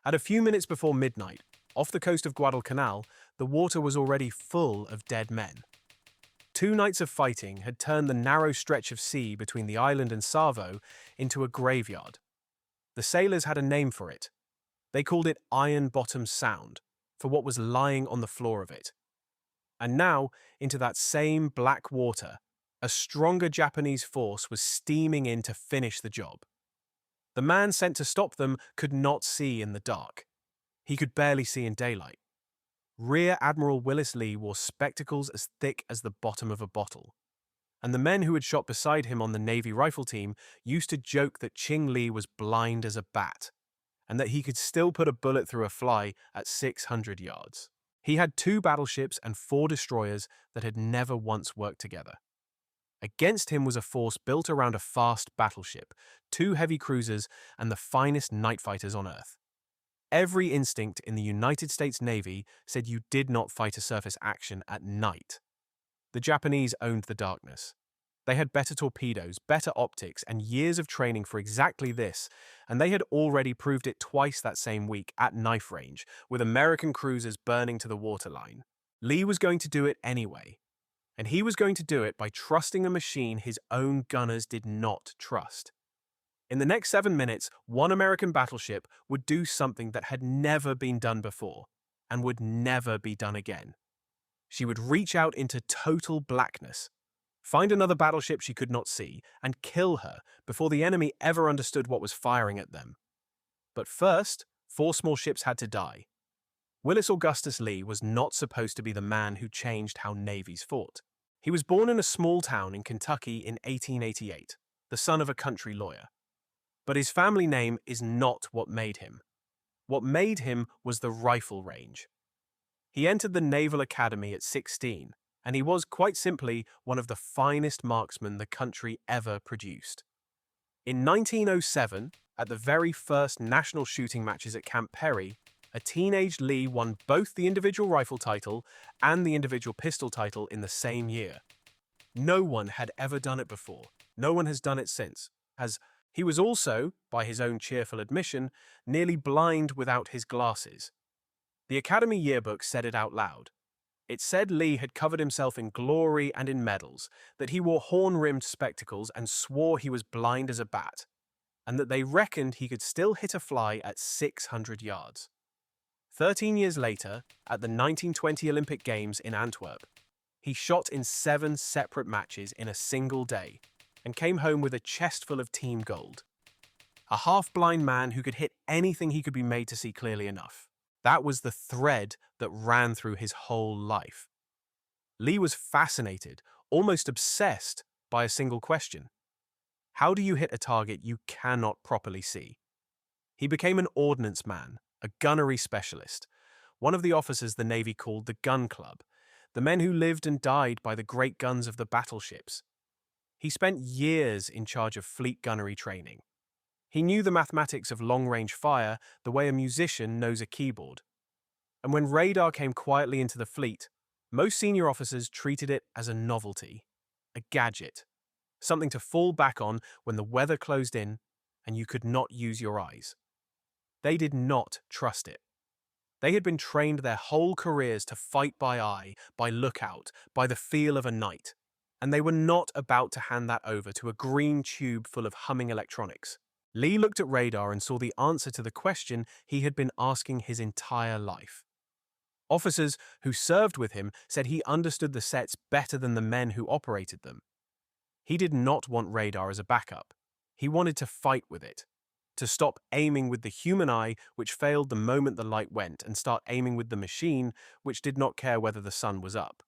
At a few minutes before midnight, off the coast of Guadalcanal, the water was already full of dead men. 2 nights of fighting had turned the narrow stretch of sea between the island and Savo into a graveyard. The sailors had a name for it. They called it Ironbottom Sound, for what was lying on the floor of it. And now, into that same black water, a stronger Japanese force was steaming in to finish the job. The man sent to stop them could not see in the dark. He could barely see in daylight. Rear Admiral Willis Lee wore spectacles as thick as the bottom of a bottle. And the men who had shot beside him on the Navy rifle team used to joke that Ching Lee was blind as a bat, and that he could still put a bullet through a fly at 600 yards. He had 2 battleships and 4 destroyers that had never once worked together. Against him was a force built around a fast battleship, 2 heavy cruisers, and the finest night fighters on Earth. Every instinct in the United States Navy said you did not fight a surface action at night. The Japanese owned the darkness. They had better torpedoes, better optics, and years of training for exactly this, and they had already proved it twice that same week at knife range, with American cruisers burning to the waterline. Lee was going to do it anyway, and he was going to do it by trusting a machine his own gunners did not trust. In the next 7 minutes, one American battleship would do something that had never been done before, and would never be done again. She would reach out into total blackness, find another battleship she could not see, and kill her before the enemy ever understood what was firing at them. But first, 4 small ships had to die. Willis Augustus Lee was not supposed to be the man who changed how navies fought. He was born in a small town in Kentucky in 1888, the son of a country lawyer. But his family name is not what made him. What made him was the rifle range. He entered the Naval Academy at 16, and he was, quite simply, one of the finest marksmen the country ever produced. In 1907, at the very first national shooting matches at Camp Perry, a teenage Lee won both the individual rifle title and the individual pistol title in the same year. No one had ever done it before. No one has done it since, as he was also, by his own cheerful admission, nearly blind without his glasses. The Academy yearbook said it out loud. It said Lee had covered himself in glory and in medals, that he wore horn-rimmed spectacles and swore he was blind as a bat, and that they reckoned he could still hit a fly at 600 yards. 13 years later, at the 1920 Olympic Games in Antwerp, he shot in 7 separate matches in a single day, and came home with a chest full of team gold. A half-blind man who could hit anything he could be made to see clearly enough. That was the thread that ran through his whole life. Lee was fascinated, almost obsessed, by a single question. How do you hit a target you cannot properly see? He became an ordnance man, a gunnery specialist, one of the officers the Navy called the Gun Club, the men who lived and died by the great guns of the battleships. He spent years in charge of fleet gunnery training. He knew the mathematics of long-range fire the way a musician knows a keyboard. And when radar came quietly into the fleet, most senior officers treated it as a novelty, a gadget, something to fall back on when the weather closed in and you could not use your eyes. They did not trust it. They had been trained their whole careers to fight by eye, by lookout, by the feel of a night, and they were not about to hand that over to a green tube full of humming electronics. Lee looked at radar and saw the answer to the question he had been asking his entire life. Officers who served with him said he understood the sets better than the men who operated them. He did not want radar as a backup. He wanted to fight with it, to stop aiming with the human eye, which failed the moment the light went, and start aiming with the machine, which did not care whether the sun was up.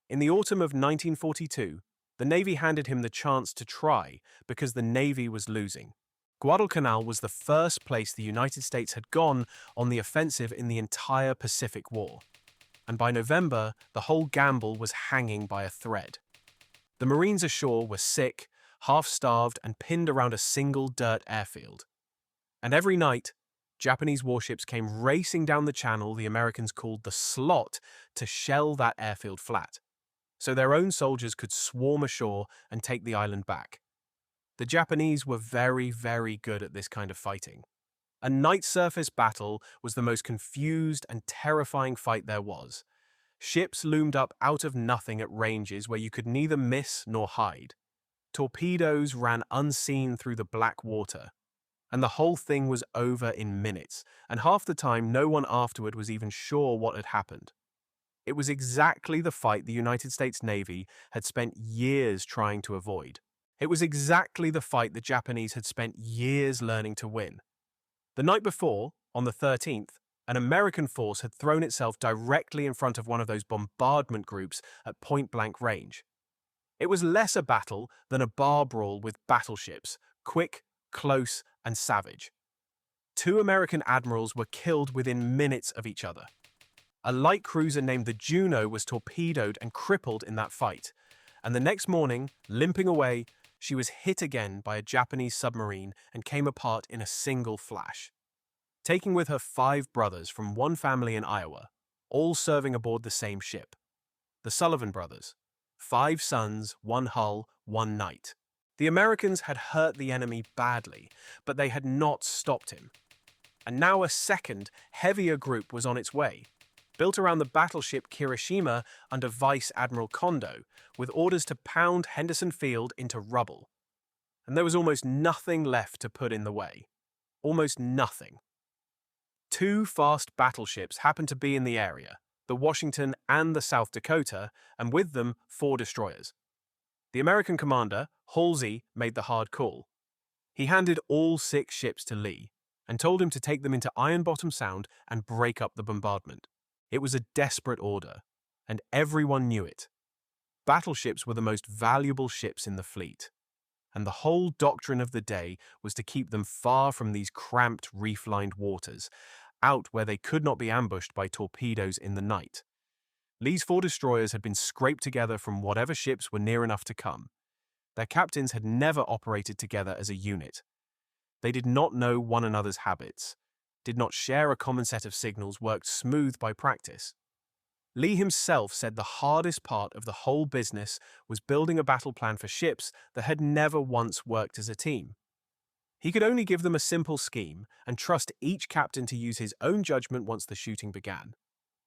In the autumn of 1942, the Navy handed him the chance to try because the Navy was losing. Guadalcanal was the first place the United States had gone on the offensive in the entire Pacific War, and by November, the whole gamble was hanging by a thread. The Marines ashore were sick, half-starved, and pinned around a single dirt airfield. And every night, Japanese warships came racing down the channel the Americans called the Slot to shell that airfield flat, so their own soldiers could swarm ashore and take the island back. The Japanese were very, very good at this kind of fighting. A night surface battle was the most confused and terrifying fight there was. Ships loomed up out of nothing at ranges where you could neither miss nor hide. Torpedoes ran unseen through the black water, and the whole thing was over in minutes, and half the time no one afterward was even sure what had happened. It was exactly the fight the United States Navy had spent years trying to avoid. It was exactly the fight the Japanese had spent years learning to win. The night before, on the 13th, an American force had thrown itself directly in front of one of those bombardment groups at point-blank range. It was less a battle than a bar brawl with battleships, quick, close, and savage. 2 American admirals were killed within minutes of each other. A light cruiser named the Juno was torpedoed and crippled in that fight, and the next morning, limping away, she was hit again by a Japanese submarine and came apart in a single flash. Taking with her 5 brothers from one family in Iowa, all serving aboard the same ship. The Sullivan brothers. 5 sons, 1 hull, 1 night. The Americans had hurt the enemy badly, but they had not stopped him. And now a second, heavier group was on its way, built around the battleship Kirishima under Vice Admiral Kondo, with orders to pound Henderson Field into rubble. And there was almost nothing left to put in the way. Almost nothing. 2 fast battleships happened to be in the area, the Washington and the South Dakota, and with them 4 destroyers. The American commander, Halsey, made the hard call. He handed all 6 ships to Lee and told him to take them into Ironbottom Sound and break up the bombardment. It was a desperate order, and everyone knew it. Battleships were the most valuable ships in the fleet, and the whole doctrine of the day was to keep them far from these cramped, reef-lined waters, out where they could not be ambushed by torpedoes in the night. Lee's 4 destroyers had been scraped together from whatever ships were near enough to come. Their captains had never operated together as a unit. They did not know one another's habits, did not share a common set of signals worked smooth by practice. Lee himself said the hardest part of the whole business was building a battle plan for ships that had never once worked as a team. He could only give them a simple scheme and trust each captain to use his own judgment once the shooting began.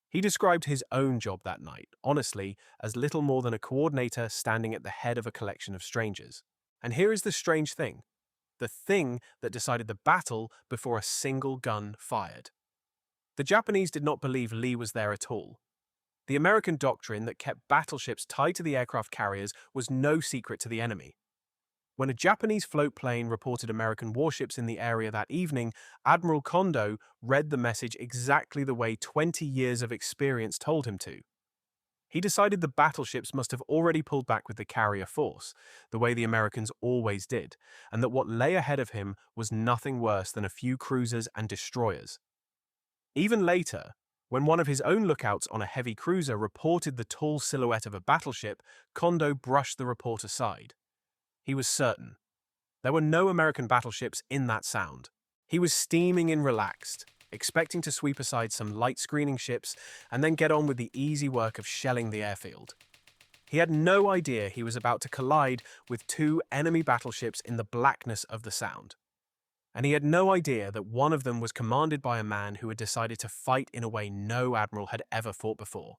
He described his own job that night, honestly, as little more than a coordinator standing at the head of a collection of strangers. And here is the strange thing. The thing that decided the battle before a single gun fired. The Japanese did not believe Lee was there at all. The American doctrine that kept battleships tied to the aircraft carriers was no secret to the enemy. When a Japanese float plane reported American warships in the area that evening, Admiral Kondo read the message exactly the way 20 years of experience told him to. He decided the battleships must have already pulled back with the carrier force, the way the Americans always did, and that what lay ahead of him was nothing worse than a few cruisers and destroyers. Even later, when one of his own lookouts on a heavy cruiser reported the tall silhouette of a battleship, Kondo brushed the report aside. He was certain. There were no American battleships in that sound. He was steaming and relaxed, expecting to sweep aside some light screening ships and then get on with the easy work of shelling the airfield. He had no idea he was about to collide with 2 enemy battleships in the blackness of the Sound. And he had no idea that one of them was commanded by a man who had decided to fight in a way no admiral had ever fought before.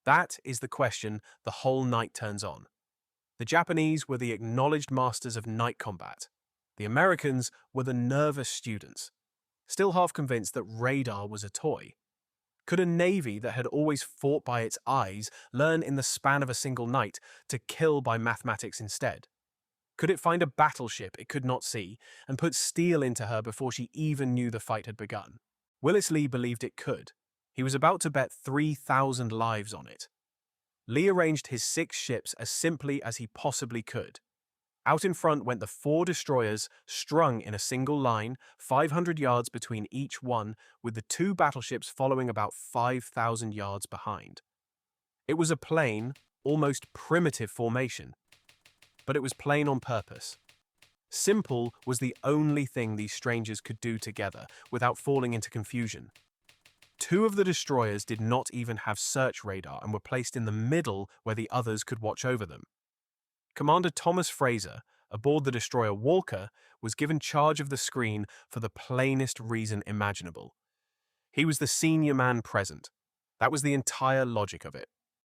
That is the question the whole night turns on. The Japanese were the acknowledged masters of night combat. The Americans were the nervous students, still half convinced that radar was a toy. Could a navy that had always fought by its eyes learn in the span of a single night to kill by mathematics instead? Could it find a battleship it could not see and put steel into her before she even knew the fight had begun? Willis Lee believed it could. He was about to bet 3,000 lives on it. Lee arranged his 6 ships as simply as he possibly could. Out in front went the 4 destroyers, strung in a single line, 500 yards between each one, with the 2 battleships following about 5,000 yards behind. It was a plain, almost primitive formation, but it was plain on purpose. Simple was the only thing these strangers could do together without falling into confusion. 2 of the destroyers did not even have search radar and were placed in the middle where the others could watch over them. Commander Thomas Fraser, aboard the destroyer Walke, was given charge of the screen for the plainest reason imaginable. He was the senior man present. That was the entire logic of it.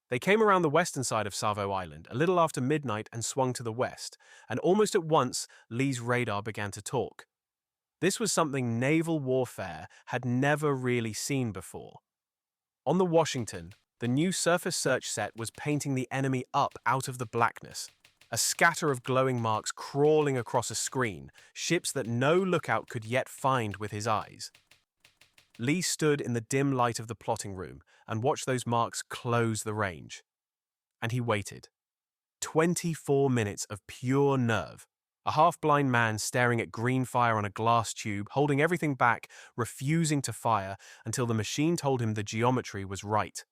They came around the western side of Savo Island a little after midnight and swung to the west, and almost at once Lee's radar began to talk. This was something naval warfare had never really seen before. On the Washington, the new surface search set was painting the enemy up out of the blackness. A scatter of glowing marks crawling across a screen, ships that no lookout could yet find with his eyes. Lee stood in the dim light of the plotting room and watched those marks close the range. And he waited. 24 minutes of pure nerve. A half-blind man staring at green fire on a glass tube, holding everything back, refusing to fire until the machine told him the geometry was right.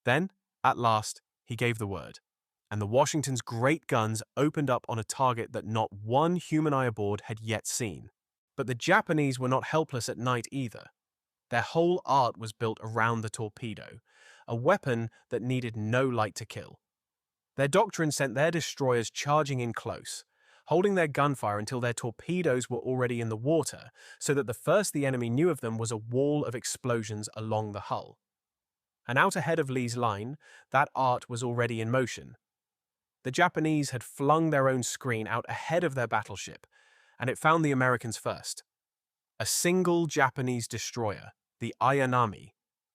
Then, at last, he gave the word, and the Washington's great guns opened up on a target that not one human eye aboard had yet seen. But the Japanese were not helpless at night either. Their whole art was built around the torpedo, a weapon that needed no light to kill. Their doctrine sent their destroyers charging in close, holding their gunfire until their torpedoes were already in the water, so that the first the enemy knew of them was a wall of explosions along the hull. And out ahead of Lee's line, that art was already in motion. The Japanese had flung their own screen out ahead of their battleship, and it found the Americans first. A single Japanese destroyer, the Ayanami,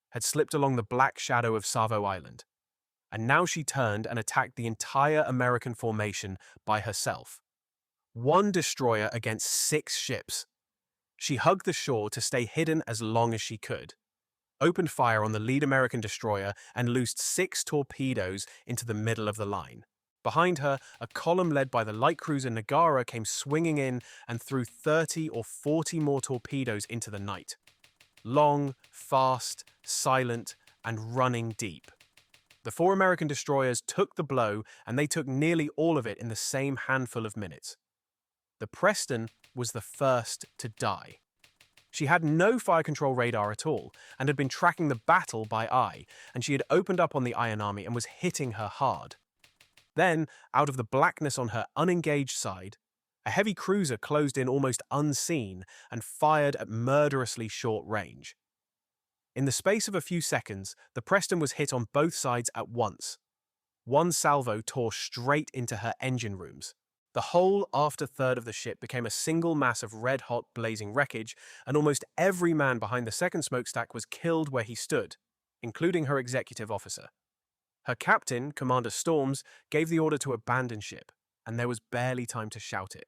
had slipped along the black shadow of Savo Island, and now she turned and attacked the entire American formation by herself. One destroyer against 6 ships. She hugged the shore to stay hidden as long as she could, opened fire on the lead American destroyer, and loosed 6 torpedoes into the middle of the line. Behind her, a column led by the light cruiser Nagara came swinging in and threw 30 or 40 more torpedoes into the night. Long, fast, silent, and running deep. The 4 American destroyers took the blow, and they took nearly all of it in the same handful of minutes. The Preston was the first to die. She had no fire control radar at all, and had been tracking the battle by eye, and she had opened up on the Ayanami and was hitting her hard. Then, out of the blackness on her unengaged side, a heavy cruiser closed in almost unseen and fired at murderously short range. In the space of a few seconds, the Preston was hit on both sides at once. One salvo tore straight into her engine rooms. The whole after third of the ship became a single mass of red-hot blazing wreckage, and almost every man behind the second smokestack was killed where he stood, including her executive officer. Her captain, Commander Storms, gave the order to abandon ship, and there was barely time to shout it.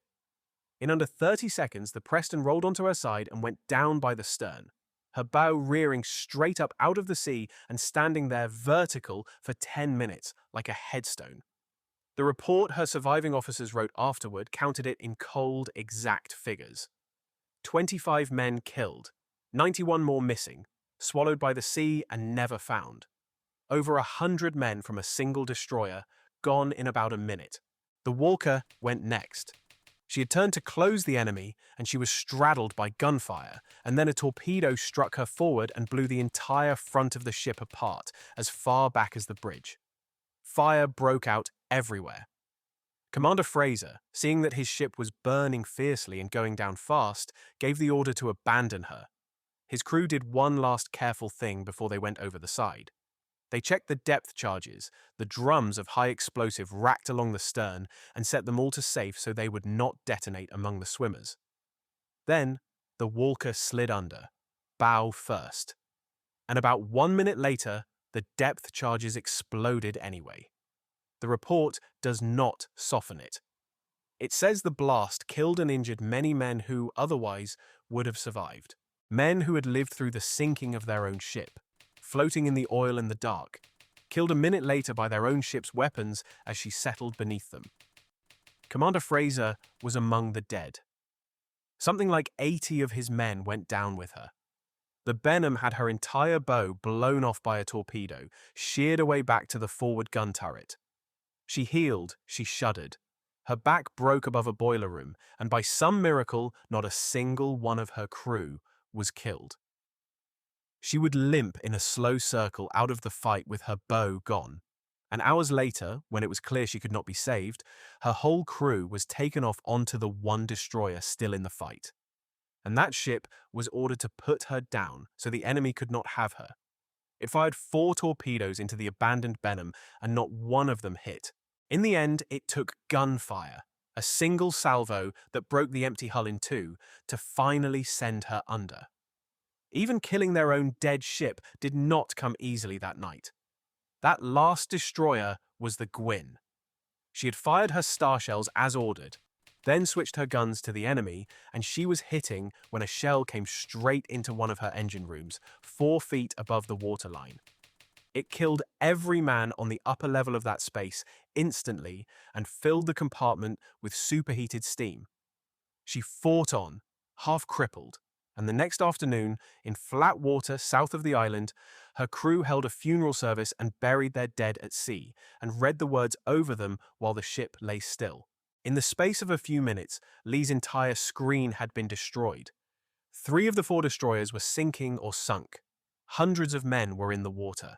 In under 30 seconds, the Preston rolled onto her side and went down by the stern, her bow rearing straight up out of the sea and standing there vertical for 10 minutes, like a headstone. The report her surviving officers wrote afterward counted it in cold, exact figures. 25 men killed, 91 more missing, swallowed by the sea and never found. Over 100 men from a single destroyer, gone in about a minute. The Walke went next. She had turned to close the enemy, and she was straddled by gunfire, and then a torpedo struck her forward and blew the entire front of the ship apart, as far back as the bridge. Fire broke out everywhere. Commander Fraser, seeing that his ship was burning fiercely and going down fast, gave the order to abandon her. His crew did one last careful thing before they went over the side. They checked the depth charges, the drums of high explosive racked along the stern, and set them all to safe so they would not detonate among the swimmers. Then, the Walke slid under, bow first. And about 1 minute later, the depth charges exploded anyway. The report does not soften it. It says the blast killed and injured many men who, otherwise, would have survived. Men who had lived through the sinking of their own ship, floating in the oil in the dark, killed a minute later by their own ship's weapons as she settled beneath them. Commander Fraser was among the dead. Something like 80 of his men went down with her. The Benham had her entire bow blown off by a torpedo, sheared away back to the forward gun turret. She heeled, she shuddered. Her back broke above a boiler room, and by some miracle, not a single one of her crew was killed. She would limp in a slow circle out of the fight with her bow gone, And hours later, when it was clear she could not be saved, her whole crew was taken off onto the one destroyer still in the fight. And that ship was ordered to put her down so the enemy could not have her. It fired 4 torpedoes into the abandoned Benham, and not one of them hit. In the end, it took gunfire, a single salvo that broke the empty hull in 2, to finally send her under. Even killing their own dead ship did not come easily that night. That last destroyer was the Gwin. She had fired her star shells as ordered, then switched her guns to the enemy, and she was hitting when a shell came straight into one of her engine rooms, 4 feet above the waterline. It killed every man on the upper level of that space instantly and filled the compartment with superheated steam. She fought on, half crippled, and the next afternoon, in flat water south of the island, her crew held a funeral service and buried their dead at sea, and read the words over them while the ship lay still. In the space of a few minutes, Lee's entire screen had been destroyed. 3 of the 4 destroyers were sinking or sunk. Hundreds of men were in the water.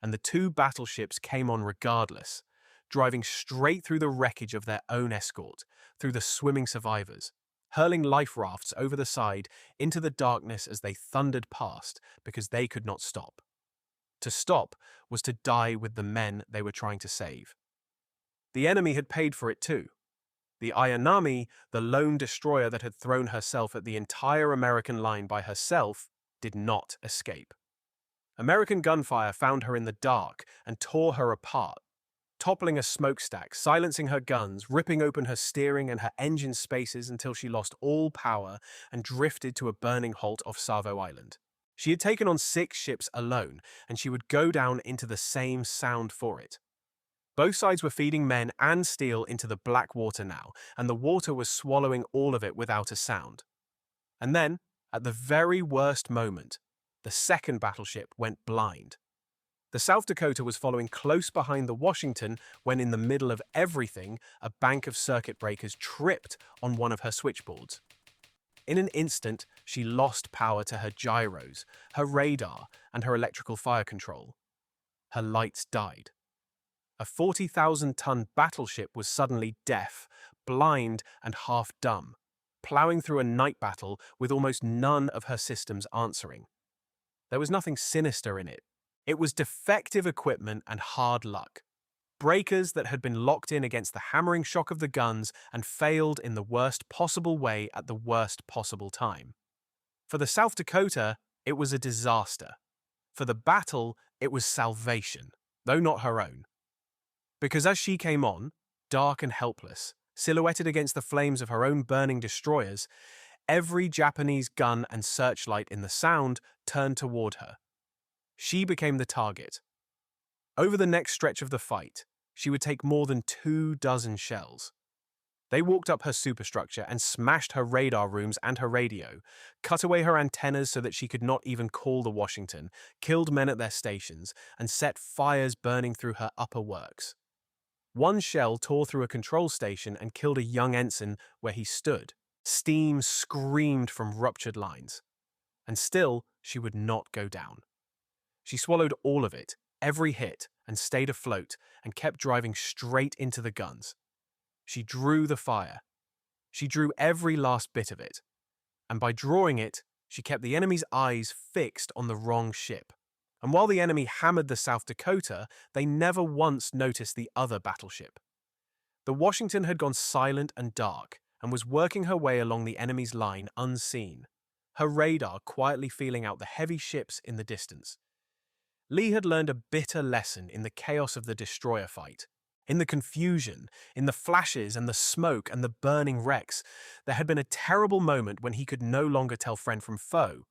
And the 2 battleships came on regardless, driving straight through the wreckage of their own escort, through the swimming survivors, hurling life rafts over the side into the darkness as they thundered past because they could not stop. To stop was to die with the men they were trying to save. The enemy had paid for it too. The Ayanami, the lone destroyer that had thrown herself at the entire American line by herself, did not escape. American gunfire found her in the dark and tore her apart, toppling a smokestack, silencing her guns, ripping open her steering and her engine spaces until she lost all power and drifted to a burning halt off Savo Island. She had taken on 6 ships alone, and she would go down into the same sound for it. Both sides were feeding men and steel into the black water now, and the water was swallowing all of it without a sound. And then, at the very worst moment, the second battleship went blind. The South Dakota was following close behind the Washington when, in the middle of everything, a bank of circuit breakers tripped on one of her switchboards. In an instant, she lost power to her gyros, her radar, and her electrical fire control. Her lights died. A 40,000-ton battleship was suddenly deaf, blind, and half dumb, plowing through a night battle with almost none of her systems answering. There was nothing sinister in it. It was defective equipment and hard luck. Breakers that had been locked in against the hammering shock of the guns and failed in the worst possible way at the worst possible time. For the South Dakota, it was a disaster. For the battle, it was salvation, though not her own. Because as she came on, dark and helpless, silhouetted against the flames of her own burning destroyers, every Japanese gun and searchlight in the Sound turned toward her. She became the target. Over the next stretch of the fight, she would take more than 24 shells. They walked up her superstructure and smashed her radar rooms and her radio, cut away her antennas so that she could not even call the Washington, killed men at their stations, and set fires burning through her upper works. One shell tore through a control station and killed a young ensign where he stood. Steam screamed from ruptured lines. And still, she would not go down. She swallowed all of it, every hit, and stayed afloat and kept driving straight into the guns. She drew the fire. She drew every last bit of it. And by drawing it, she kept the enemy's eyes fixed on the wrong ship. And while the enemy hammered the South Dakota, they never once noticed the other battleship. The Washington had gone silent and dark and was working her way along the enemy's line unseen, her radar quietly feeling out the heavy ships in the distance. Lee had learned a bitter lesson in the chaos of the destroyer fight. In the confusion, in the flashes and the smoke and the burning wrecks, there had been a terrible moment when he could no longer tell friend from foe,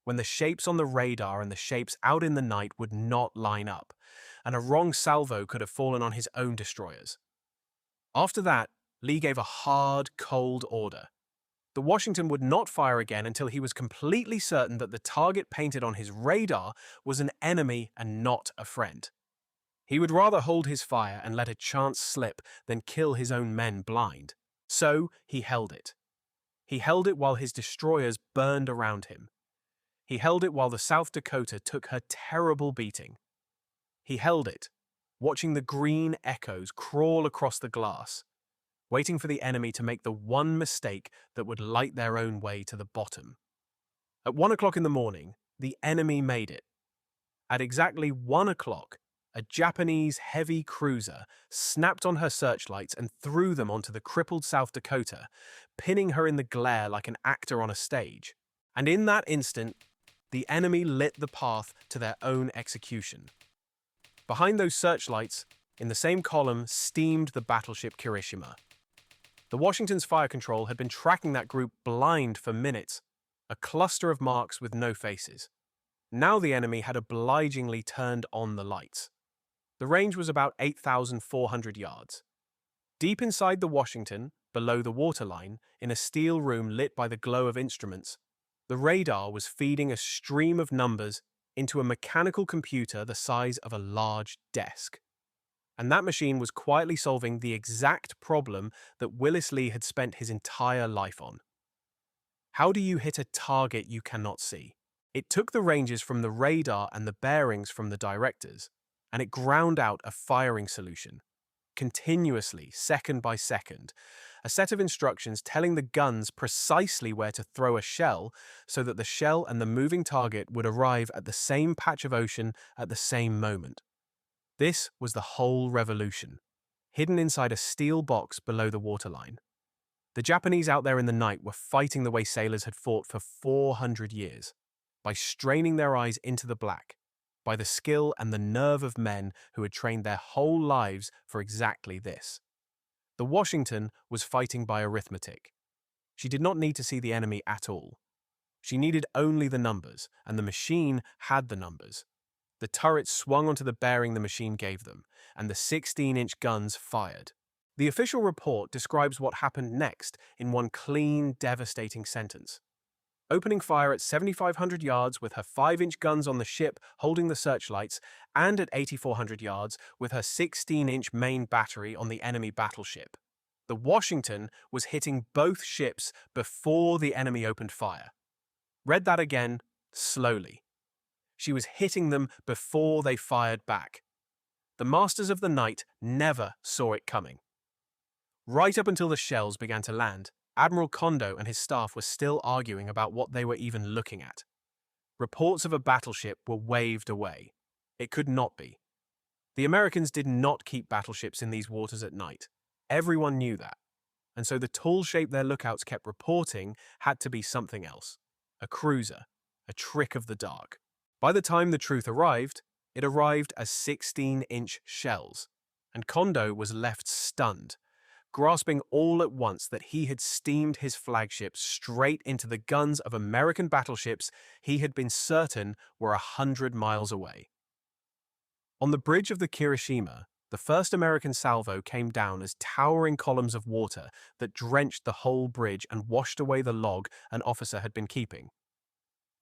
when the shapes on the radar and the shapes out in the night would not line up, and a wrong salvo could have fallen on his own destroyers. After that, Lee gave a hard, cold order. The Washington would not fire again until he was completely certain that the target painted on his radar was an enemy and not a friend. He would rather hold his fire and let a chance slip than kill his own men blind. So he held it. He held it while his destroyers burned around him. He held it while the South Dakota took her terrible beating. He held it watching the green echoes crawl across the glass, waiting for the enemy to make the one mistake that would light their own way to the bottom. At 1 o'clock in the morning, the enemy made it. At exactly 1 o'clock, a Japanese heavy cruiser snapped on her searchlights and threw them onto the crippled South Dakota, pinning her in the glare like an actor on a stage. And in that instant, the enemy lit the path to their own execution. Behind those searchlights, in the same column, steamed the battleship Kirishima. The Washington's fire control had been tracking that group blind for minutes, a cluster of marks with no faces. Now the enemy had obligingly turned on the lights. The range was about 8,400 yards. Deep inside the Washington, below the waterline, in a steel room lit by the glow of instruments, the radar was feeding a stream of numbers into a mechanical computer the size of a large desk. And that machine was quietly solving the exact problem that Willis Lee had spent his entire life on. How do you hit a target you cannot see? It took the ranges from the radar and the bearings from the directors, and it ground out a firing solution, continuously, second by second, a set of instructions telling the guns precisely where to throw a shell so that the shell and the moving target would arrive at the same patch of ocean at the same moment. This was the whole revolution, hidden inside a steel box below the waterline. The Japanese out there in the night were fighting the way sailors had fought for 400 years, by straining their eyes into the black, by the skill and the nerve of men who had trained their whole lives for exactly this. The Washington was fighting by arithmetic. She did not need to see the enemy at all. She needed only the numbers, and the machine had the numbers. The turrets swung onto the bearing the machine gave them, and the 16-inch guns fired. The official report describes what happened next in one clean, devastating sentence. Opening fire at 7,500 yards with her 5-inch guns on the ship holding the searchlights, and at 8,400 yards with her 16-inch main battery on the enemy battleship. The Washington was hitting both ships before the enemy opened fire. Read that again, slowly. She was hitting them before they fired back. The masters of the night never saw it coming. Right up until the shells began to land, Admiral Kondo and his staff were still arguing about what they were even looking at. Reports of a battleship were waved away. It could not be. The Americans did not keep battleships in these waters at night. Everyone knew that. And so the tall shape their lookouts kept reporting had to be something else. A cruiser, a trick of the dark. By the time the truth arrived, it arrived as 16-inch shells, and Kondo was left stunned, grasping all at once that he had steamed his flagship straight into the guns of American battleships he had been certain were 100 miles away. On the bridge of the Kirishima, the first American salvo came down as towering columns of water that drenched the whole bridge and washed away the log an officer had been keeping.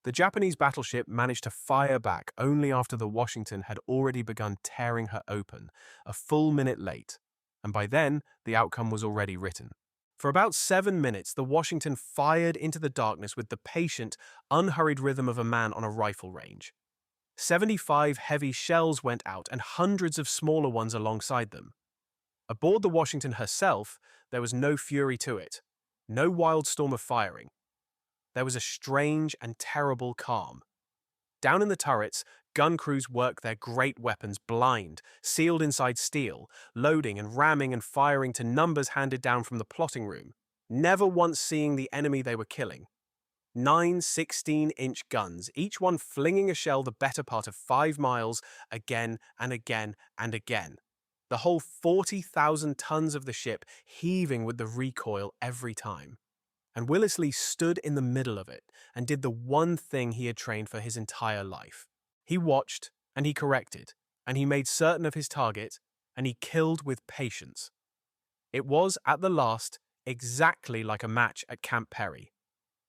The Japanese battleship managed to fire back only after the Washington had already begun tearing her open, a full minute late, and by then the outcome was already written. For about 7 minutes, the Washington fired into the darkness with the patient, unhurried rhythm of a man on a rifle range. 75 heavy shells went out and hundreds of smaller ones alongside them. Aboard the Washington herself, there was no fury to it, no wild storm of firing. There was a strange and terrible calm. Down in the turrets, gun crews worked their great weapons blind, sealed inside steel, loading and ramming and firing to numbers handed down from the plotting room, never once seeing the enemy they were killing. 9 16-inch guns, each one flinging a shell the better part of 5 miles, again and again and again. The whole 40,000 tons of the ship heaving with the recoil every time. And Willis Lee stood in the middle of it and did the one thing he had trained for his entire life. He watched, and he corrected, and he made certain of his target, and he killed with patience. It was, at the last, exactly like a match at Camp Perry.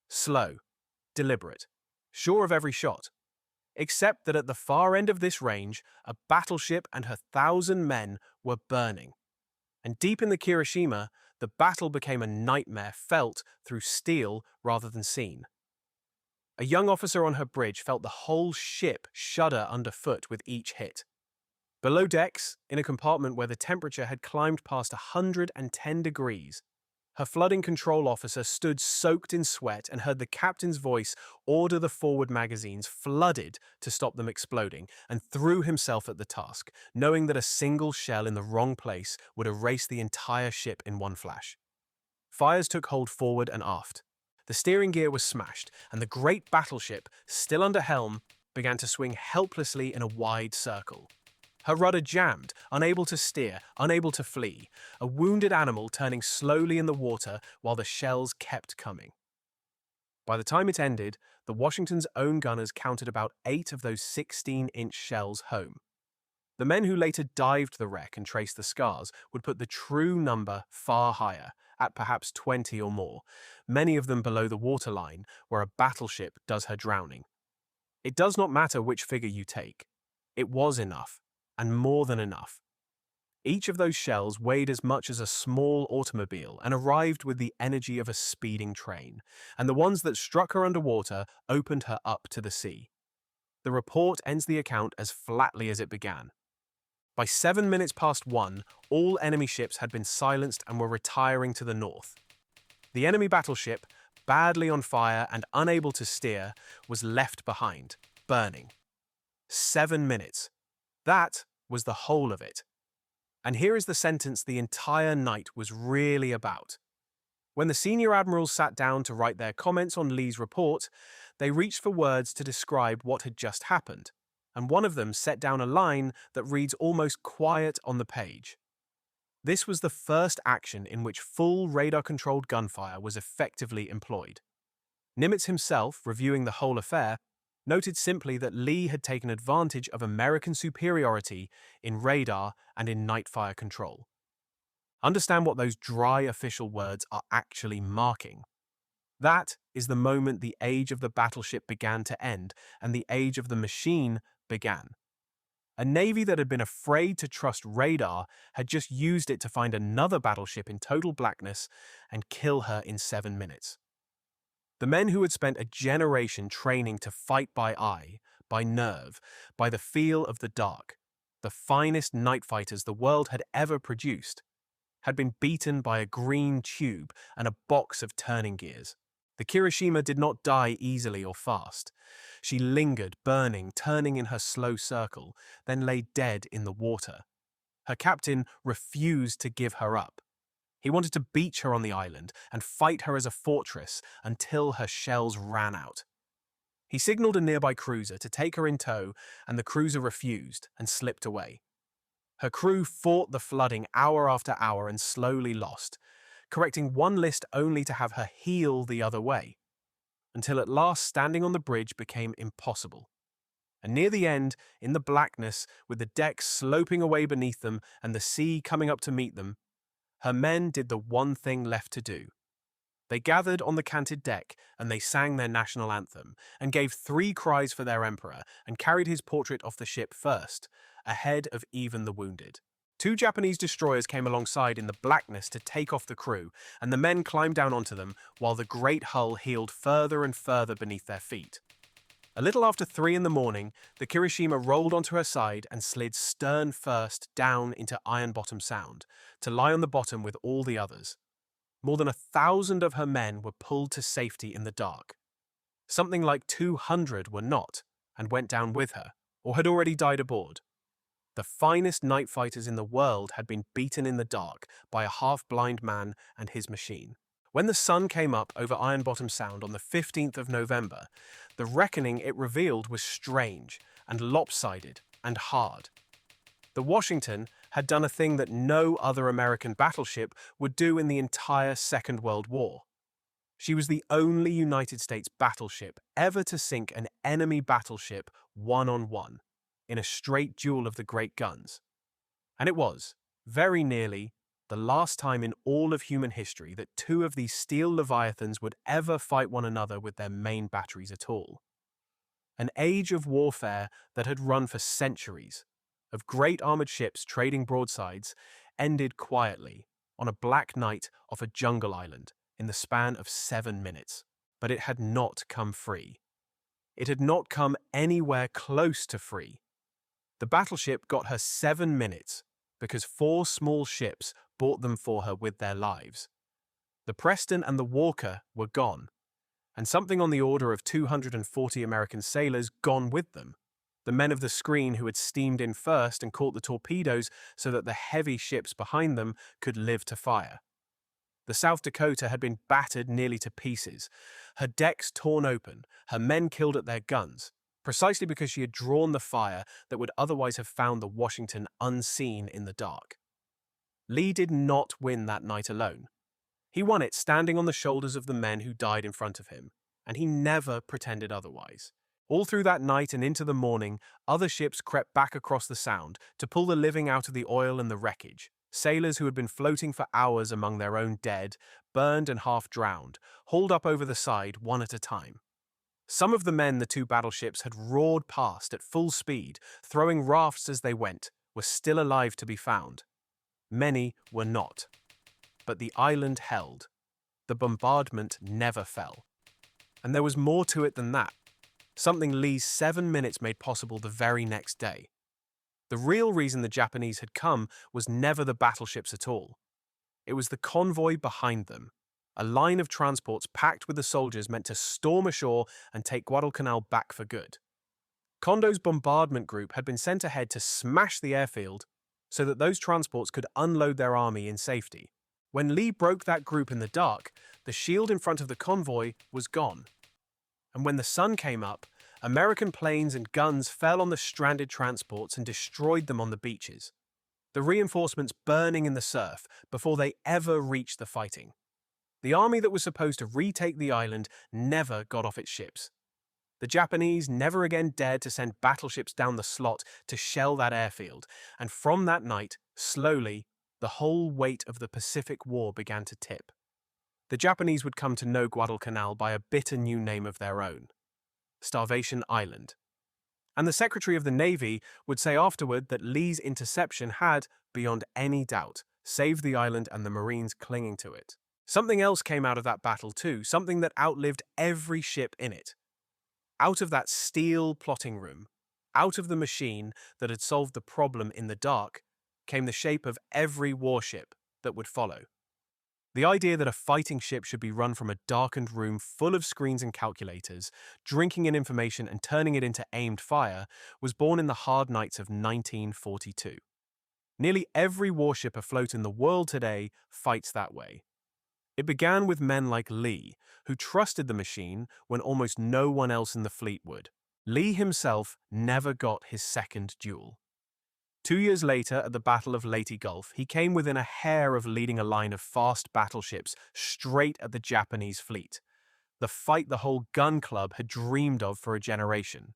Slow, deliberate, sure of every shot, except that at the far end of this range, a battleship and her 1,000 men were burning. And deep in the Kirishima, the battle became a nightmare felt through steel rather than seen. A young officer on her bridge felt the whole ship shudder underfoot with each hit. Below decks, in a compartment where the temperature had climbed past 110 degrees, her flooding control officer stood soaked in sweat and heard the captain's voice order the forward magazines flooded to stop them exploding, and threw himself at the task, knowing that a single shell in the wrong place would erase the entire ship in one flash. Fires took hold forward and aft. The steering gear was smashed, and the great battleship, still under helm, began to swing helplessly in a wide circle. Her rudder jammed, unable to steer, unable to flee, a wounded animal turning slowly in the water while the shells kept coming. By the time it ended, the Washington's own gunners counted about 8 of those 16-inch shells home. The men who later dived the wreck and traced the scars would put the true number far higher, at perhaps 20 or more, many of them below the waterline, where a battleship does her drowning. It does not matter which figure you take. It was enough, and more than enough. Each of those shells weighed as much as a small automobile and arrived with the energy of a speeding train, and the ones that struck her underwater opened her up to the sea. The report ends the account as flatly as it began. By 7 minutes past 1, all enemy ships had been silenced and were retiring to the north. The enemy battleship, badly on fire and unable to steer, was left behind, burning. 7 minutes. That was the whole of it. And here is the sentence the entire night was really about. When the senior admirals sat down to write their comments on Lee's report, they reached for words to describe what had just happened, and one of them set down a line that reads almost quiet on the page. This was the first action in which full radar-controlled gunfire was effectively employed. Nimitz himself, reviewing the whole affair, noted simply that Lee had taken advantage of American superiority in radar and in night fire control. Understand what those dry official words are actually marking. That is the moment the age of the battleship began to end and the age of the machine began. A navy that had been afraid to trust radar had just used it to find another battleship in total blackness and kill her in 7 minutes. The men who had spent a generation training to fight by eye, by nerve, by the feel of the dark, the finest night fighters the world had ever produced, had been beaten by a green tube and a box of turning gears. The Kirishima did not die easily or fast. She lingered, burning, turning in her slow circle, then lay dead in the water. Her captain refused to give her up. He wanted to beach her on the island and fight her as a fortress until her shells ran out. He signaled a nearby cruiser to take her in tow, and the cruiser refused and slipped away. Her crew fought the flooding hour after hour and slowly lost, correcting one list only to have her heel the other way, until at last standing on the bridge became impossible. And near the end, in the blackness, with the deck sloping away beneath them and the sea coming up to meet them, her men did the one thing left to do. They gathered on the canted deck, and they sang their national anthem, and gave 3 cries for their emperor, and carried his portrait off the ship first, ahead of even the wounded. 2 Japanese destroyers came alongside in the blackness to take off the crew, and the men climbed down onto them, while the great hull heeled further and further beneath their feet. A little after 3 in the morning, the Kirishima rolled onto her side and slid stern first down into Ironbottom Sound, to lie on the bottom with all the others. More than 1,000 of her men were pulled to safety in the dark. Something like 200 were not, and went down with her, or had already died aboard. The finest night fighters in the world had been beaten in the dark by a half-blind man and his machine. When the sun came up over Ironbottom Sound on the 15th of November, the reckoning it revealed was strange and lopsided and hard. The Washington had done a thing that no other American battleship would do in the entire Second World War. She was the only United States battleship ever to sink an enemy battleship one-on-one in a straight duel of the great guns. And it was, very nearly, the last time in all of human history that 2 of these steel leviathans would ever fight one another with their main batteries at all. An age of warfare that had run for centuries, of great armored ships trading broadsides, ended quietly on a black night off a jungle island in the span of 7 minutes. But it had not come free. It had not come anywhere close to free. The battleship got her 7 minutes because 4 small ships bought them for her with their lives. The Preston and the Walke were gone, and something on the order of 240 American sailors gone with them. The men of the screen who had steamed in first and caught the torpedoes so that the heavy ships behind them could live to fire. The South Dakota had been battered nearly to pieces, her decks torn open, her men killed at their guns, precisely because she had drawn the fire that would otherwise have found the Washington unseen in the dark. Lee did not win that night alone. He won it standing on the shoulders of the men who died in front of him, and he never pretended otherwise. All through that night and into the morning, other ships crept back across the Sound to pull the living out of the oil and the wreckage. Sailors who had been floating for hours among their own dead, burned and half drowned, hauled up over the side one at a time. Some of the men the 2 battleships had roared past at full speed, throwing rafts as they went, were still alive to be found. Many were not. But the island held. The bombardment never fell. And there was more to it than that, something Lee's 7 minutes made possible the very next day. The real reason the Japanese had come was never the battleships at all. It was the convoy behind them, a line of transports packed with the soldiers meant to storm ashore and take Guadalcanal back for good. Kondo's bombardment group had been sent ahead to smash the airfield so that those transports could unload their army in safety. When Lee broke that group in the dark, the shield in front of the convoy was gone. And when the sun came up, American planes and guns fell on the stranded transports and destroyed them on the beaches, the reinforcements burning in the surf before they ever reached the fighting. The army that was supposed to retake the island never got off its ships. The Japanese never again dared to send battleships down the slot to shell that airfield, and from that night, slowly, the whole weight of the Pacific War began to tip. The Japanese would come to know Guadalcanal by a bitter new name of their own: Starvation Island. And the Secretary of the Navy would say afterward that Lee's interception had, beyond any doubt, saved the island and the Marines clinging to it. Something else came out of that battle too, something that outlived every ship in it. Out of that steel plotting room, out of the machine that had solved the problem in the dark, came the shape of every warship that would follow. The idea that a fighting ship should be run from a darkened room full of screens and calculators, drinking in information and turning it into aimed fire, was born in the hard nights of 1942. Nearly every warship afloat in the world today fights that way. It began with men like Lee, who trusted the machine when almost no one else in the fleet would. Lee himself never got his second duel. 2 years later, at the Battle of Leyte Gulf, he came within a hair of leading a line of fast battleships straight at the Japanese fleet, the fight the whole gun club had dreamed of for a generation.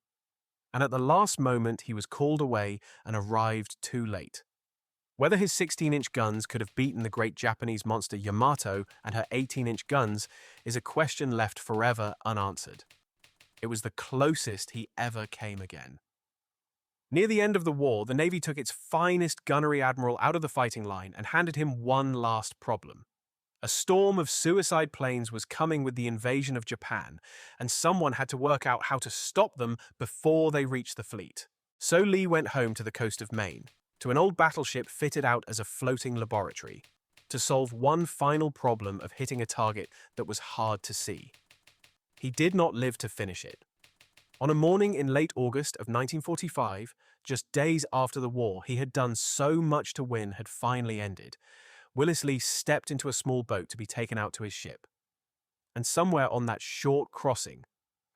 And at the last moment, he was called away and arrived too late. Whether his 16-inch guns could have beaten the great Japanese monster Yamato and her 18-inch guns is a question left forever unanswered. It was the closest he ever came again. Near the end of the war, the Navy took its finest gunnery admiral out of the fighting line and handed him one last problem. A storm of suicide planes was coming with the invasion of Japan, and someone had to work out how to stop them before they reached the fleet. So Lee went home to the coast of Maine, to an old battleship fitted out as a floating laboratory, to solve one final problem of hitting a target that was hard to see. He did not live to finish it. On a morning in late August of 1945, just days after the war he had done so much to win had finally ended, Willis Lee stepped into a small boat to be taken out to his ship. And somewhere on that short crossing,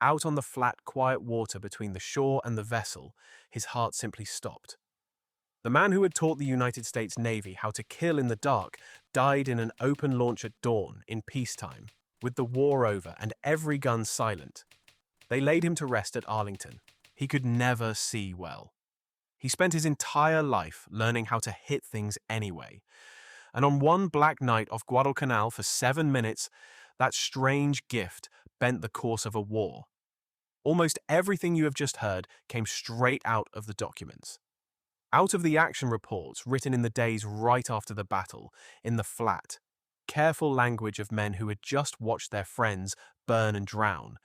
out on the flat, quiet water between the shore and the vessel, his heart simply stopped. The man who had taught the United States Navy how to kill in the dark died in an open launch at dawn in peacetime, with the war over and every gun silent. They laid him to rest at Arlington. He could never see well. He spent his entire life learning how to hit things anyway. And on one black night off Guadalcanal for 7 minutes, that strange gift bent the course of a war. Almost everything you have just heard came straight out of the documents. Out of the action reports written in the days right after the battle, in the flat, careful language of men who had just watched their friends burn and drown,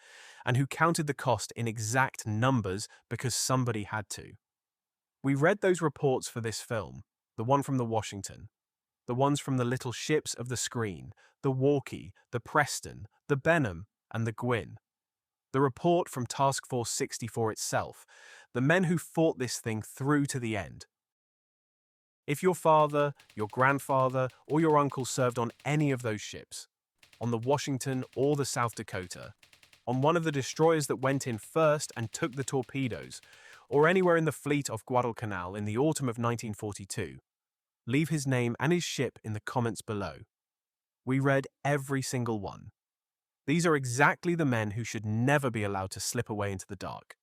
and who counted the cost in exact numbers because somebody had to. We read those reports for this film, the one from the Washington, the ones from the little ships of the screen, the Walke, the Preston, the Benham, and the Gwin. The report from Task Force 64 itself, the men who fought this thing through to the end. If your father, your grandfather, or your uncle served on any of those ships, on the Washington or the South Dakota, on one of the destroyers that went in first and took the torpedoes, or anywhere in the fleet off Guadalcanal in the autumn of 1942, leave his name and his ship in the comments below. We read every single one. These are exactly the men who should never be allowed to slip away into the dark.